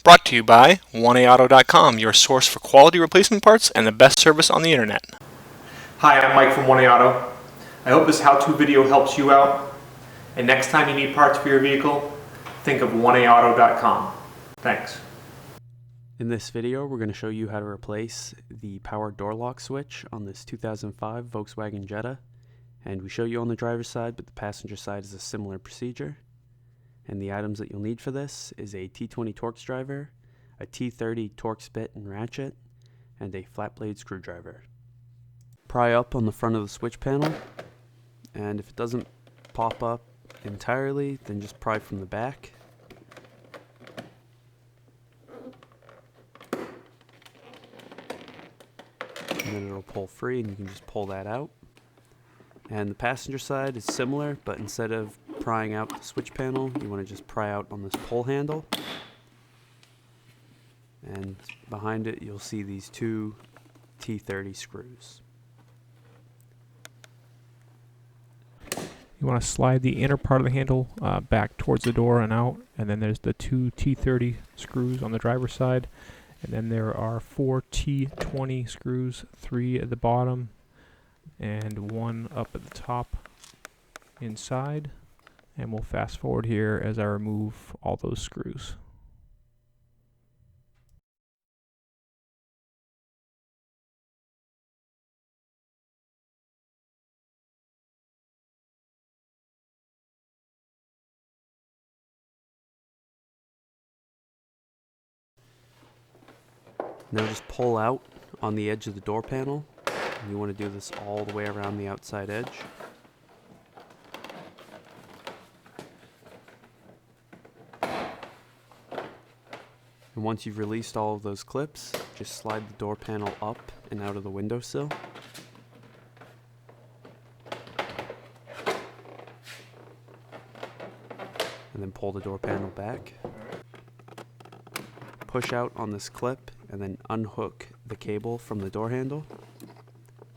Brought to you by 1AAuto.com, your source for quality replacement parts and the best service on the internet. Hi, I'm Mike from 1AAuto. I hope this how-to video helps you out. And next time you need parts for your vehicle, think of 1AAuto.com. Thanks. In this video, we're going to show you how to replace the power door lock switch on this 2005 Volkswagen Jetta. And we show you on the driver's side, but the passenger side is a similar procedure. And the items that you'll need for this is a T20 Torx driver, a T30 Torx Bit and Ratchet, and a flat blade screwdriver. Pry up on the front of the switch panel, and if it doesn't pop up entirely, then just pry from the back. And then it'll pull free and you can just pull that out. And the passenger side is similar, but instead of prying out the switch panel, you want to just pry out on this pull handle. And behind it you'll see these two T30 screws. You want to slide the inner part of the handle back towards the door and out, and then there's the two T30 screws on the driver's side, and then there are 4 T20 screws, 3 at the bottom and 1 up at the top inside. And we'll fast forward here as I remove all those screws. Now just pull out on the edge of the door panel. You want to do this all the way around the outside edge. And once you've released all of those clips, just slide the door panel up and out of the windowsill. And then pull the door panel back. Push out on this clip and then unhook the cable from the door handle.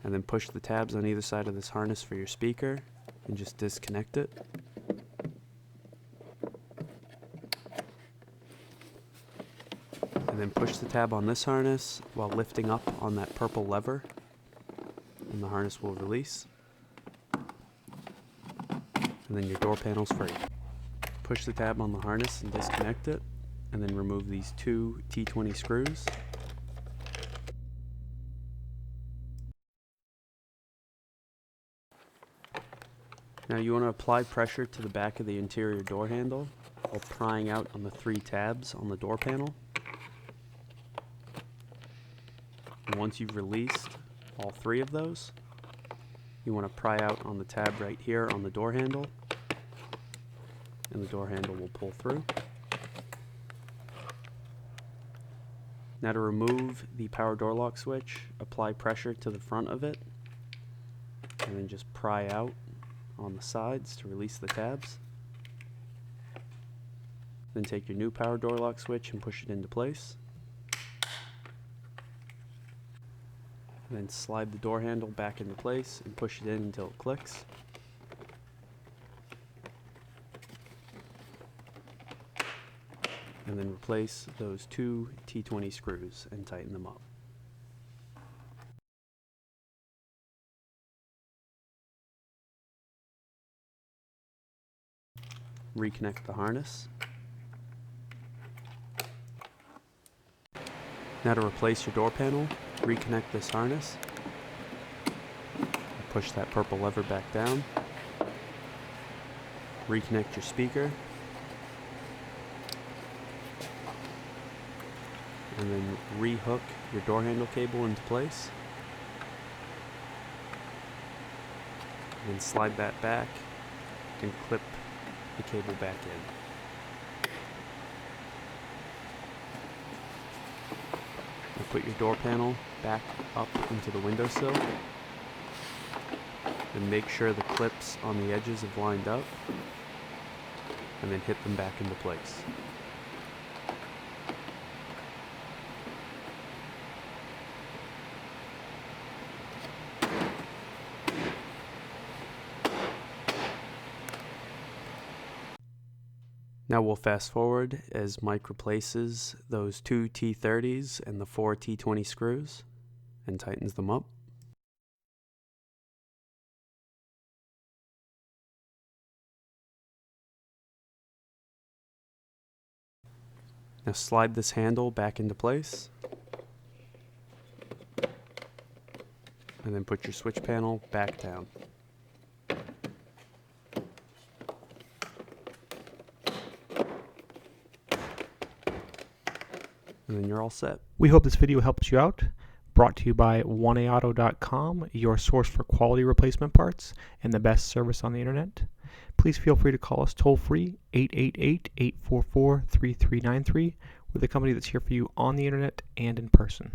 And then push the tabs on either side of this harness for your speaker and just disconnect it. And then push the tab on this harness while lifting up on that purple lever, and the harness will release. And then your door panel's free. Push the tab on the harness and disconnect it, and then remove these 2 T20 screws. Now you want to apply pressure to the back of the interior door handle while prying out on the 3 tabs on the door panel. And once you've released all 3 of those, you want to pry out on the tab right here on the door handle, and the door handle will pull through. Now to remove the power door lock switch, apply pressure to the front of it, and then just pry out on the sides to release the tabs. Then take your new power door lock switch and push it into place. And then slide the door handle back into place and push it in until it clicks. And then replace those 2 T20 screws and tighten them up. Reconnect the harness. Now to replace your door panel, reconnect this harness. Push that purple lever back down. Reconnect your speaker. And then rehook your door handle cable into place. And then slide that back and clip the cable back in. Put your door panel back up into the windowsill, and make sure the clips on the edges have lined up, and then hit them back into place. Now we'll fast forward as Mike replaces those 2 T30s and the 4 T20 screws and tightens them up. Now slide this handle back into place, and then put your switch panel back down. And then you're all set. We hope this video helps you out. Brought to you by oneauto.com, your source for quality replacement parts and the best service on the internet. Please feel free to call us toll free 888-844-3393. We're the company that's here for you on the internet and in person.